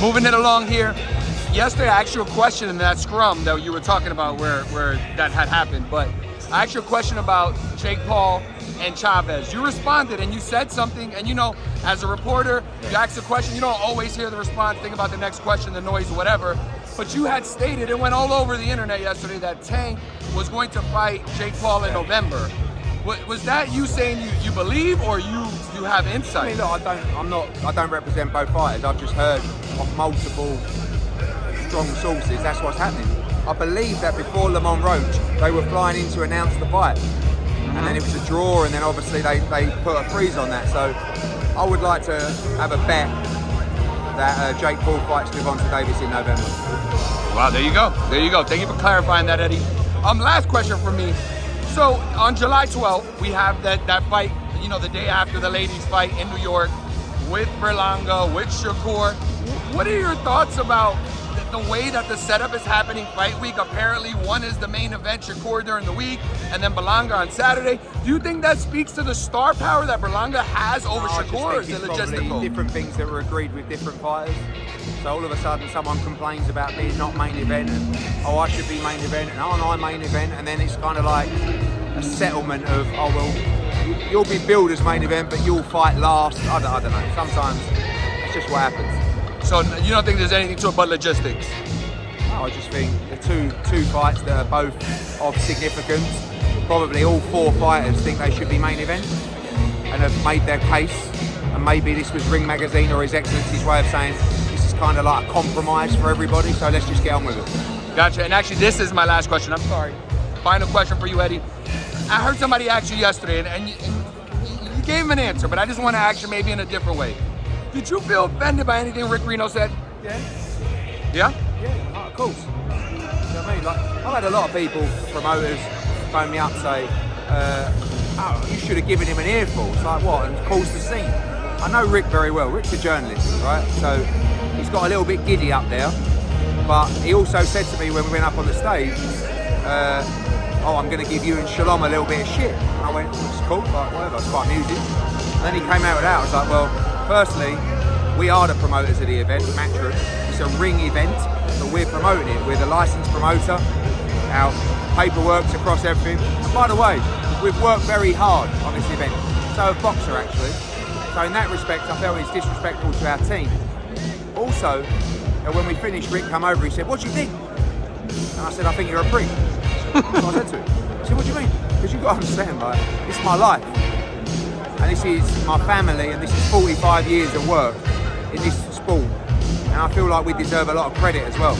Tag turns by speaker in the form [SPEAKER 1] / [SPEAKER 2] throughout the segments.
[SPEAKER 1] moving it along here. Yesterday, I asked you a question in that scrum that you were talking about where that had happened, but I asked you a question about Jake Paul and Chavez. You responded and you said something, and you know, as a reporter, you ask a question, you don't always hear the response, think about the next question, the noise, whatever. But you had stated, it went all over the internet yesterday, that Tank was going to fight Jake Paul in November. Was that you saying you believe, or you have insight?
[SPEAKER 2] I mean, look, I don't represent both fighters. I've just heard of multiple strong sources. That's what's happening. I believe that before Lamont Roach, they were flying in to announce the fight. And then it was a draw, and then obviously they put a freeze on that. So I would like to have a bet that Jake Paul fights Gervonta Davis in November.
[SPEAKER 1] Wow, there you go. There you go. Thank you for clarifying that, Eddie. Last question from me. So on July 12th, we have that fight, you know, the day after the ladies fight in New York with Berlanga, with Shakur. What are your thoughts about the way that the setup is happening fight week? Apparently one is the main event, Shakur during the week, and then Berlanga on Saturday. Do you think that speaks to the star power that Berlanga has over Shakur, or is it logistical?
[SPEAKER 2] Different things that were agreed with different fighters. So all of a sudden someone complains about being not main event, and oh, I should be main event, and aren't I main event? And then it's kind of like a settlement of, oh well, you'll be billed as main event, but you'll fight last. I don't know. Sometimes it's just what happens.
[SPEAKER 1] So you don't think there's anything to it but logistics?
[SPEAKER 2] No, I just think the two fights that are both of significance, probably all four fighters think they should be main event and have made their case, and maybe this was Ring Magazine or His Excellency's way of saying this is kind of like a compromise for everybody, so let's just get on with it.
[SPEAKER 1] Gotcha, and actually this is my last question, I'm sorry. Final question for you, Eddie. I heard somebody ask you yesterday, and you gave him an answer, but I just want to ask you maybe in a different way. Did you feel offended by anything Rick Reno said?
[SPEAKER 2] Yeah.
[SPEAKER 1] Yeah?
[SPEAKER 2] Yeah, of course. You know what I mean? Like, I've had a lot of people, promoters, phone me up say, oh, you should have given him an earful. It's like, what? And caused the scene. I know Rick very well. Rick's a journalist, right? So he's got a little bit giddy up there. But he also said to me when we went up on the stage, oh, I'm going to give you and Shalom a little bit of shit. And I went, it's cool, like, whatever, it's quite amusing. And then he came out with that. I was like, well, firstly, we are the promoters of the event, Matchroom. It's a ring event, but we're promoting it. We're the licensed promoter. Our paperwork's across everything. And by the way, we've worked very hard on this event. So have Boxer, actually. So in that respect, I felt it's disrespectful to our team. Also, when we finished, Rick came over, he said, what do you think? And I said, I think you're a prick. That's what I said to him. He said, what do you mean? Because you've got to understand, like, this is my life. And this is my family, and this is 45 years of work in this sport. And I feel like we deserve a lot of credit as well.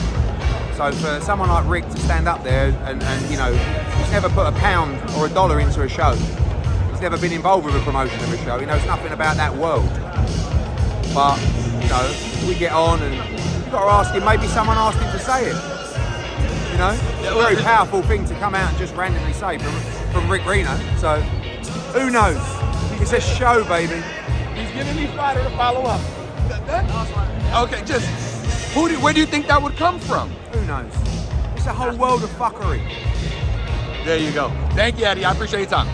[SPEAKER 2] So for someone like Rick to stand up there and you know, he's never put a pound or a dollar into a show. He's never been involved with a promotion of a show. He knows nothing about that world. But, you know, we get on, and you've got to ask him, maybe someone asked him to say it. You know, it's a very powerful thing to come out and just randomly say from Rick Reno. So, who knows? It's a show, baby.
[SPEAKER 1] He's giving me fodder to follow up. Okay, just, where do you think that would come from?
[SPEAKER 2] Who knows? It's a whole world of fuckery.
[SPEAKER 1] There you go. Thank you, Eddie. I appreciate your time.